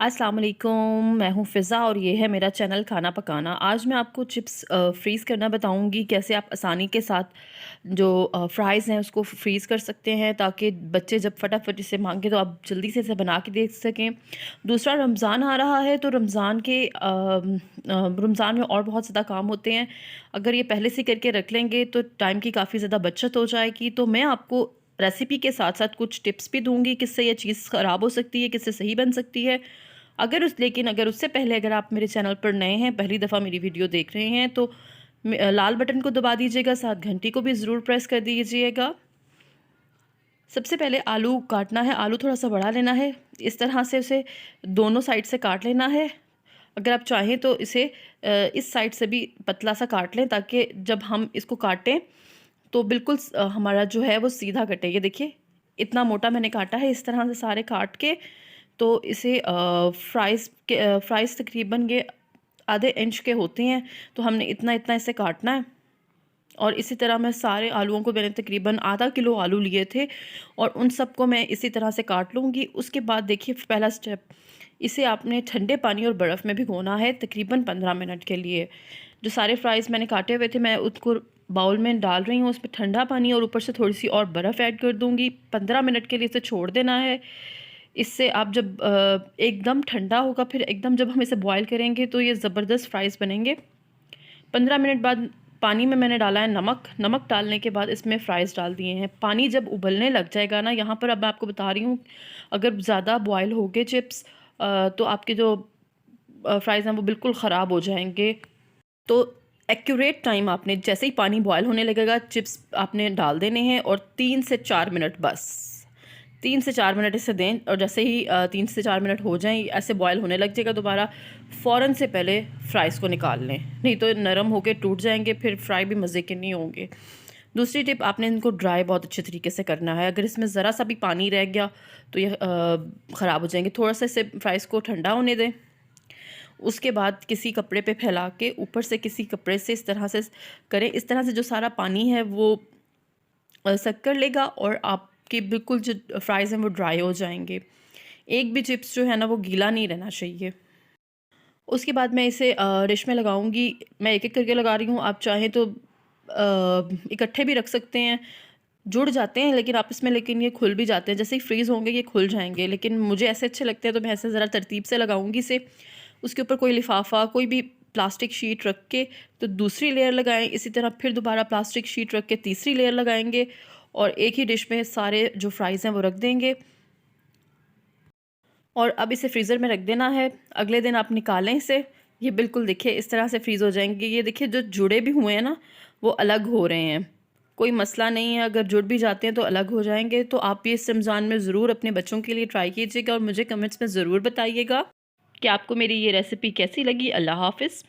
अस्सलाम वालेकुम, मैं हूँ फ़िज़ा और ये है मेरा चैनल खाना पकाना। आज मैं आपको चिप्स फ्रीज़ करना बताऊँगी, कैसे आप आसानी के साथ जो फ्राइज़ हैं उसको फ्रीज़ कर सकते हैं, ताकि बच्चे जब फटाफट इसे माँगे तो आप जल्दी से इसे बना के दे सकें। दूसरा, रमज़ान आ रहा है तो रमज़ान में और बहुत ज़्यादा काम होते हैं। अगर ये पहले से करके रख लेंगे तो टाइम की काफ़ी ज़्यादा बचत हो जाएगी। तो मैं आपको रेसिपी के साथ-साथ कुछ टिप्स भी दूँगी, किससे ये चीज़ ख़राब हो सकती है, किससे सही बन सकती है। लेकिन अगर उससे पहले अगर आप मेरे चैनल पर नए हैं, पहली दफ़ा मेरी वीडियो देख रहे हैं, तो लाल बटन को दबा दीजिएगा, साथ घंटी को भी ज़रूर प्रेस कर दीजिएगा। सबसे पहले आलू काटना है, आलू थोड़ा-सा बड़ा लेना है, इस तरह से उसे दोनों साइड से काट लेना है। अगर आप चाहें तो इसे इस साइड से भी पतला-सा काट लें, ताकि जब हम इसको काटें तो बिल्कुल हमारा जो है वो सीधा कटे। ये देखिए, इतना मोटा मैंने काटा है, इस तरह से सारे काट के तो इसे फ्राइज़ तकरीबन ये आधे इंच के होते हैं, तो हमने इतना-इतना इसे काटना है। और इसी तरह मैं सारे आलूओं को, मैंने तकरीबन आधा किलो आलू लिए थे और उन सबको मैं इसी तरह से काट लूँगी। उसके बाद देखिए, पहला स्टेप, इसे आपने ठंडे पानी और बर्फ़ में भिगोना है तकरीबन 15 मिनट के लिए। जो सारे फ्राइज़ मैंने काटे हुए थे, मैं उसको बाउल में डाल रही हूँ, उसमें ठंडा पानी और ऊपर से थोड़ी-सी और बर्फ़ ऐड कर दूँगी। 15 मिनट के लिए इसे छोड़ देना है। इससे आप जब एकदम ठंडा होगा, फिर एकदम जब हम इसे बॉयल करेंगे तो ये ज़बरदस्त फ्राइज़ बनेंगे। 15 मिनट बाद पानी में मैंने डाला है नमक। नमक डालने के बाद इसमें फ्राइज़ डाल दिए हैं। पानी जब उबलने लग जाएगा ना, यहाँ पर अब मैं आपको बता रही हूँ, अगर ज़्यादा बॉयल हो गए चिप्स तो आपके जो फ्राइज़ हैं वो बिल्कुल ख़राब हो जाएँगे। तो एक्यूरेट टाइम, आपने जैसे ही पानी बॉयल होने लगेगा, चिप्स आपने डाल देने हैं और 3 से 4 मिनट, बस 3 से 4 मिनट इसे दें। और जैसे ही 3 से 4 मिनट हो जाएँ, ऐसे बॉयल होने लग जाएगा दोबारा, फ़ौरन से पहले फ्राइज़ को निकाल लें, नहीं तो नरम होके टूट जाएँगे, फिर फ्राई भी मज़े के नहीं होंगे। दूसरी टिप, आपने इनको ड्राई बहुत अच्छे तरीके से करना है। अगर इसमें ज़रा सा भी पानी रह गया तो ये ख़राब हो जाएँगे। थोड़ा-सा इसे फ्राइज़ को ठंडा होने दें। उसके बाद किसी कपड़े पे फैला के ऊपर से किसी कपड़े से इस तरह से करें। इस तरह से जो सारा पानी है वो सक कर लेगा और आपके बिल्कुल जो फ्राइज़ हैं वो ड्राई हो जाएँगे। एक भी चिप्स जो है ना वो गीला नहीं रहना चाहिए। उसके बाद मैं इसे डिश में लगाऊँगी। मैं एक-एक करके लगा रही हूँ, आप चाहें तो इकट्ठे भी रख सकते हैं। जुड़ जाते हैं लेकिन आपस में, लेकिन ये खुल भी जाते हैं। जैसे ही फ्रीज़ होंगे ये खुल जाएँगे, लेकिन मुझे ऐसे अच्छे लगते हैं तो मैं ऐसे ज़रा तरतीब से लगाऊँगी इसे। उसके ऊपर कोई लिफ़ाफ़ा, कोई भी प्लास्टिक शीट रख के तो दूसरी लेयर लगाएँ। इसी तरह फिर दोबारा प्लास्टिक शीट रख के तीसरी लेयर लगाएँगे और एक ही डिश में सारे जो फ्राइज़ हैं वो रख देंगे। और अब इसे फ्रीज़र में रख देना है। अगले दिन आप निकालें इसे, ये बिल्कुल देखिए इस तरह से फ्रीज़ हो जाएँगे। ये देखिए, जो जुड़े भी हुए हैं ना, वो अलग हो रहे हैं। कोई मसला नहीं है, अगर जुड़ भी जाते हैं तो अलग हो जाएँगे। तो आप ये इस रमज़ान में ज़रूर अपने बच्चों के लिए ट्राई कीजिएगा और मुझे कमेंट्स में ज़रूर बताइएगा कि आपको मेरी ये रेसिपी कैसी लगी। अल्लाह हाफ़िज़।